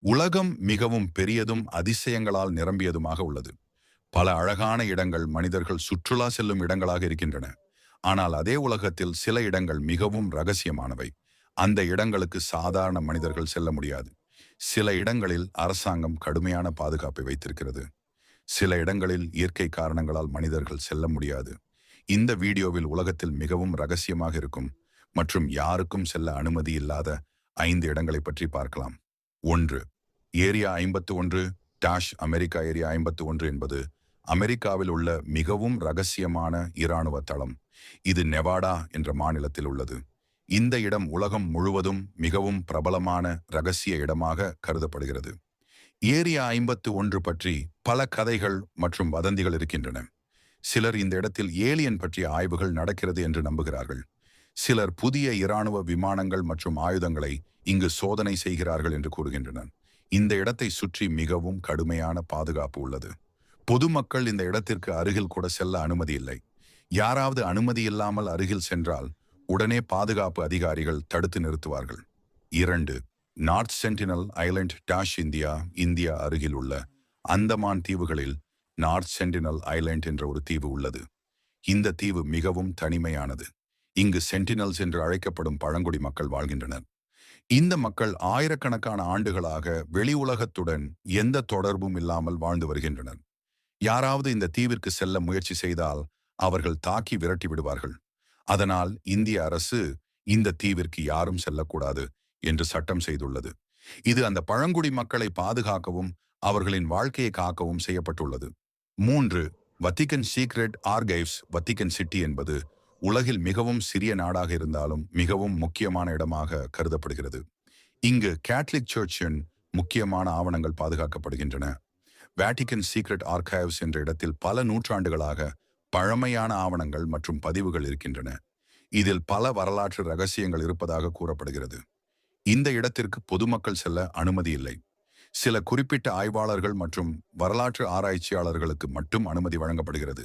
உலகம் மிகவும் பெரியதும் அதிசயங்களால் நிரம்பியதுமாக உள்ளது. பல அழகான இடங்கள் மனிதர்கள் சுற்றுலா செல்லும் இடங்களாக இருக்கின்றன. ஆனால் அதே உலகத்தில் சில இடங்கள் மிகவும் ரகசியமானவை. அந்த இடங்களுக்கு சாதாரண மனிதர்கள் செல்ல முடியாது. சில இடங்களில் அரசாங்கம் கடுமையான பாதுகாப்பை வைத்திருக்கிறது. சில இடங்களில் இயற்கை காரணங்களால் மனிதர்கள் செல்ல முடியாது. இந்த வீடியோவில் உலகத்தில் மிகவும் ரகசியமாக இருக்கும் மற்றும் யாருக்கும் செல்ல அனுமதி இல்லாத 5 இடங்களை பற்றி பார்க்கலாம். 1. ஏரியா 51 அமெரிக்கா ஏரியா 51 என்பது அமெரிக்காவில் உள்ள மிகவும் ரகசியமான இராணுவ தளம். இது நெவாடா என்ற மாநிலத்தில் உள்ளது. இந்த இடம் உலகம் முழுவதும் மிகவும் பிரபலமான ரகசிய இடமாக கருதப்படுகிறது. ஏரியா 51 பற்றி பல கதைகள் மற்றும் வதந்திகள் இருக்கின்றன. சிலர் இந்த இடத்தில் ஏலியன் பற்றிய ஆய்வுகள் நடக்கிறது என்று நம்புகிறார்கள். சிலர் புதிய இராணுவ விமானங்கள் மற்றும் ஆயுதங்களை இங்கு சோதனை செய்கிறார்கள் என்று கூறுகின்றனர். இந்த இடத்தை சுற்றி மிகவும் கடுமையான பாதுகாப்பு உள்ளது. பொதுமக்கள் இந்த இடத்திற்கு அருகில் கூட செல்ல அனுமதி இல்லை. யாராவது அனுமதி இல்லாமல் அருகில் சென்றால் உடனே பாதுகாப்பு அதிகாரிகள் தடுத்து நிறுத்துவார்கள். 2. நார்த் சென்டினல் ஐலண்ட் இந்தியா அருகில் உள்ள அந்தமான் தீவுகளில் நார்த் சென்டினல் ஐலண்ட் என்ற ஒரு தீவு உள்ளது. இந்த தீவு மிகவும் தனிமையானது. இங்கு சென்டினல்ஸ் என்று அழைக்கப்படும் பழங்குடி மக்கள் வாழ்கின்றனர். இந்த மக்கள் ஆயிரக்கணக்கான ஆண்டுகளாக வெளி உலகத்துடன் எந்த தொடர்பும் இல்லாமல் வாழ்ந்து வருகின்றனர். யாராவது இந்த தீவிற்கு செல்ல முயற்சி செய்தால் அவர்கள் தாக்கி விரட்டி விடுவார்கள். அதனால் இந்திய அரசு இந்த தீவிற்கு யாரும் செல்லக்கூடாது என்று சட்டம் செய்துள்ளது. இது அந்த பழங்குடி மக்களை பாதுகாக்கவும் அவர்களின் வாழ்க்கையை காக்கவும் செய்யப்பட்டுள்ளது. 3. வத்திகன் சீக்ரெட் ஆர்கைவ்ஸ் வத்திகன் சிட்டி என்பது உலகில் மிகவும் சிறிய நாடாக இருந்தாலும் மிகவும் முக்கியமான இடமாக கருதப்படுகிறது. இங்கு கேத்தலிக் சர்ச்சின் முக்கியமான ஆவணங்கள் பாதுகாக்கப்படுகின்றன. வேட்டிகன் சீக்ரெட் ஆர்கைவ்ஸ் என்ற இடத்தில் பல நூற்றாண்டுகளாக பழமையான ஆவணங்கள் மற்றும் பதிவுகள் இருக்கின்றன. இதில் பல வரலாற்று ரகசியங்கள் இருப்பதாக கூறப்படுகிறது. இந்த இடத்திற்கு பொதுமக்கள் செல்ல அனுமதி இல்லை. சில குறிப்பிட்ட ஆய்வாளர்கள் மற்றும் வரலாற்று ஆராய்ச்சியாளர்களுக்கு மட்டும் அனுமதி வழங்கப்படுகிறது.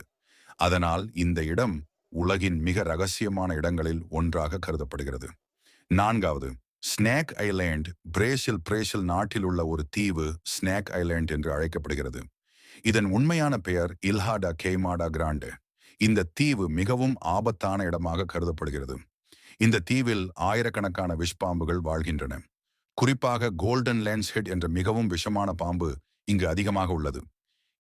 அதனால் இந்த இடம் உலகின் மிக ரகசியமான இடங்களில் ஒன்றாக கருதப்படுகிறது. 4. ஸ்னேக் ஐலேண்ட் பிரேசில் நாட்டில் உள்ள ஒரு தீவு ஸ்னேக் ஐலேண்ட் என்று அழைக்கப்படுகிறது. இதன் உண்மையான பெயர் இல்ஹா கெய்மாடா கிராண்டே. இந்த தீவு மிகவும் ஆபத்தான இடமாக கருதப்படுகிறது. இந்த தீவில் ஆயிரக்கணக்கான விஷப்பாம்புகள் வாழ்கின்றன. குறிப்பாக கோல்டன் லேன்ஸ் ஹெட் என்ற மிகவும் விஷமான பாம்பு இங்கு அதிகமாக உள்ளது.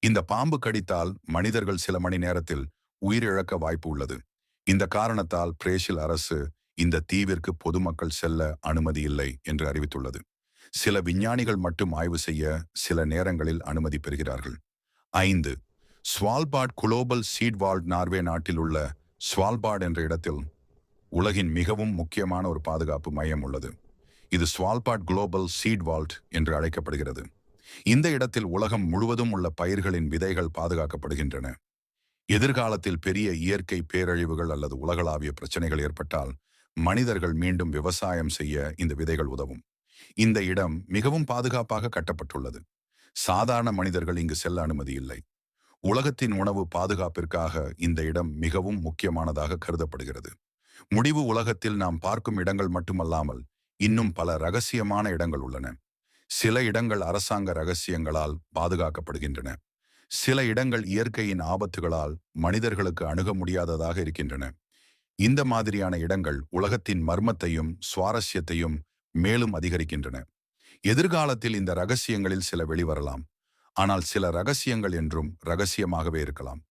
இந்த பாம்பு கடித்தால் மனிதர்கள் சில மணி நேரத்தில் உயிரிழக்க வாய்ப்பு உள்ளது. இந்த காரணத்தால் பிரேசில் அரசு இந்த தீவிற்கு பொதுமக்கள் செல்ல அனுமதி இல்லை என்று அறிவித்துள்ளது. சில விஞ்ஞானிகள் மட்டும் ஆய்வு செய்ய சில நேரங்களில் அனுமதி பெறுகிறார்கள். 5. Svalbard global seat Walt Norway நாட்டில் உள்ள ஸ்வால்பார்ட் என்ற இடத்தில் உலகின் மிகவும் முக்கியமான ஒரு பாதுகாப்பு மையம் உள்ளது. இது ஸ்வால்பார்ட் குளோபல் சீட் வால்ட் என்று அழைக்கப்படுகிறது. இந்த இடத்தில் உலகம் முழுவதும் உள்ள பயிர்களின் விதைகள் பாதுகாக்கப்படுகின்றன. எதிர்காலத்தில் பெரிய இயற்கை பேரழிவுகள் அல்லது உலகளாவிய பிரச்சனைகள் ஏற்பட்டால் மனிதர்கள் மீண்டும் விவசாயம் செய்ய இந்த விதைகள் உதவும். இந்த இடம் மிகவும் பாதுகாப்பாக கட்டப்பட்டுள்ளது. சாதாரண மனிதர்கள் இங்கு செல்ல அனுமதி இல்லை. உலகத்தின் உணவு பாதுகாப்பிற்காக இந்த இடம் மிகவும் முக்கியமானதாக கருதப்படுகிறது. முடிவு உலகத்தில் நாம் பார்க்கும் இடங்கள் மட்டுமல்லாமல் இன்னும் பல ரகசியமான இடங்கள் உள்ளன. சில இடங்கள் அரசாங்க ரகசியங்களால் பாதுகாக்கப்படுகின்றன. சில இடங்கள் இயற்கையின் ஆபத்துகளால் மனிதர்களுக்கு அணுக முடியாததாக இருக்கின்றன. இந்த மாதிரியான இடங்கள் உலகத்தின் மர்மத்தையும் சுவாரஸ்யத்தையும் மேலும் அதிகரிக்கின்றன. எதிர்காலத்தில் இந்த ரகசியங்களில் சில வெளிவரலாம். ஆனால் சில ரகசியங்கள் என்றும் ரகசியமாகவே இருக்கலாம்.